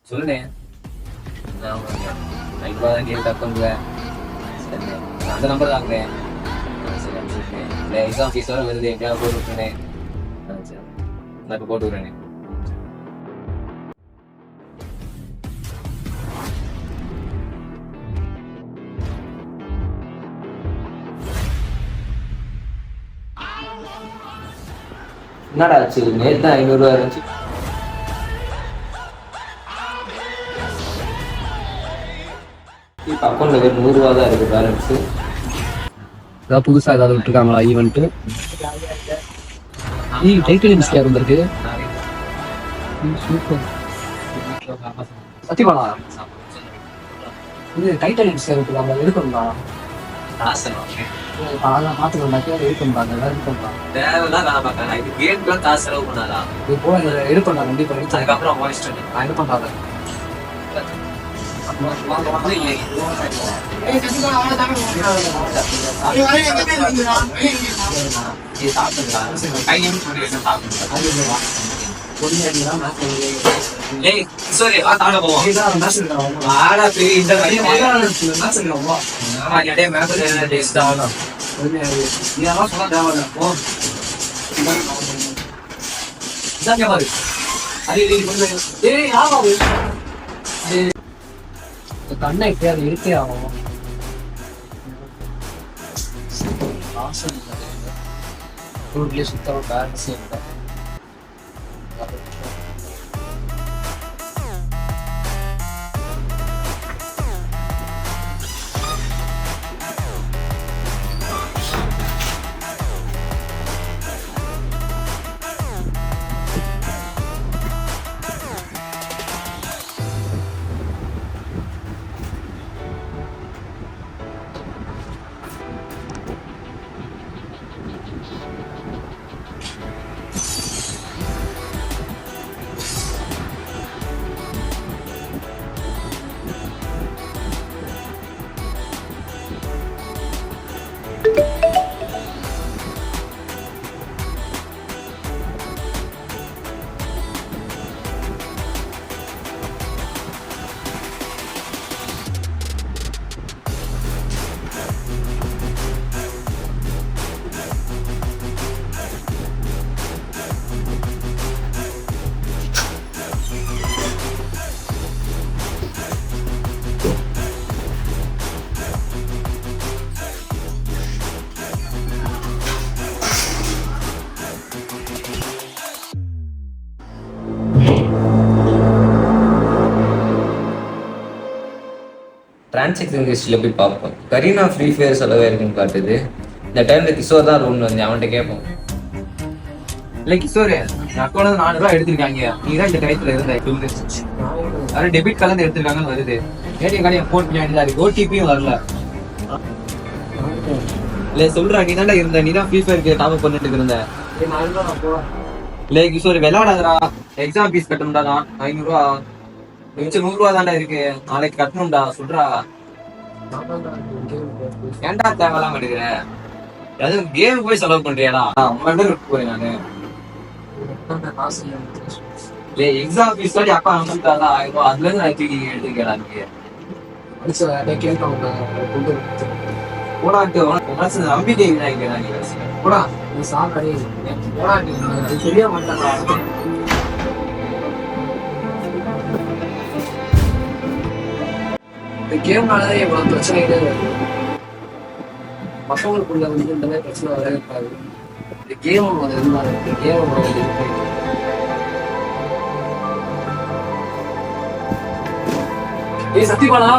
சொல்லுண்ணே. நான் ஐநூறுவா தான் கேட்டு பண்ணுவேன். சரிண்ணே, அந்த நம்பர் தாங்கண்ணே. சரி அனுப்பிச்சுட்டேன். இல்லை எக்ஸாம் ஃபீஸ் வர வருது, எப்படியாவது போட்டு விட்டுருண்ணே. சரி நான் இப்போ போட்டு விட்றேண்ணே. என்னடா ஆச்சு? நேற்று தான் 500 இருந்துச்சு. இப்போ அக்கௌண்ட்ல வெறும் 100 தான் இருக்கு பேலன்ஸு. ஏதாவது புதுசாக ஏதாவது விட்டுருக்காங்களா ஈவெண்ட்டு? டைட்டில் இன்ஸ்டியா இருந்திருக்கு. சூப்பர். சத்தியமாடா இது டைட்டில் இன்ஸ்டியா விட்டுருக்காங்க. எடுக்கணும்டா. அதெல்லாம் பார்த்துக்கணும். எடுக்கணும்டாங்க. எல்லாரும் எடுக்கணும்டா. தேவைதான் வேலை பார்க்கறேன். இது கேம்க்குலாம் காசு செலவு பண்ணாதா? இது போல எடுக்கணும்டா. கண்டிப்பாக அதுக்கப்புறம் வாங்கிட்டு நான் எடுப்பேன்டா. கண்ணை எப்படியாவது இருக்கே ஆகும். சுத்தம் பேலன்ஸ் இல்லை. டிரான்சாக்ஷன் ஹிஸ்ட்ரியில் போய் பார்ப்போம். கரீனா ஃப்ரீ ஃபயர் செலவே இருக்குன்னு காட்டுது. இந்த டைமில் கிஷோர் தான் ரூம்ல வந்து அவன்கிட்ட கேட்போம். இல்லை கிஷோர், அக்கௌண்ட் 4 ரூபா எடுத்திருக்காங்க. நீ தான் இந்த டயத்தில் இருந்த அது டெபிட் கலந்து எடுத்திருக்காங்கன்னு வருது. ஏடிஎம் கார்டு ஃபோன் பண்ணி வேண்டியதா இருக்கு. ஓடிபியும் வரல. இல்லை சொல்றா, நீ தான்டா இருந்த. நீ தான் ஃப்ரீ ஃபயருக்கு டாப் பண்ணிட்டு இருந்த. இல்லை கிஷோர் விளையாடாதரா. எக்ஸாம் ஃபீஸ் கட்டணும்டா. தான் 500 ரூபா மிச்சம் 100 ரூபா தான்டா இருக்கு. நாளைக்கு கட்டணும்டா. சொல்றா, ஏன்டா தேவையெல்லாம் கட்டுக்கிற? அதுவும் கேம் போய் செலவு பண்றியாடா? 50 போய் நானு எக்ஸாம் ஃபீஸ் காட்டி அப்பா அனுப்பிட்டாதான் 1000 ரூபா. அதுல இருந்து நான் தூக்கி எடுத்துக்கிறேன். போடாட்டு மனசு நம்பிக்கை போடா. தெரிய மாட்டாங்க. இந்த கேம்னாலதான் இவ்வளவு பிரச்சனைகளே வருது. மற்றவங்களுக்குள்ள வந்து இந்த மாதிரி பிரச்சனை வரவே இருக்காது. இந்த கேம் இருந்தாலும் இந்த கேம் சத்தியமானா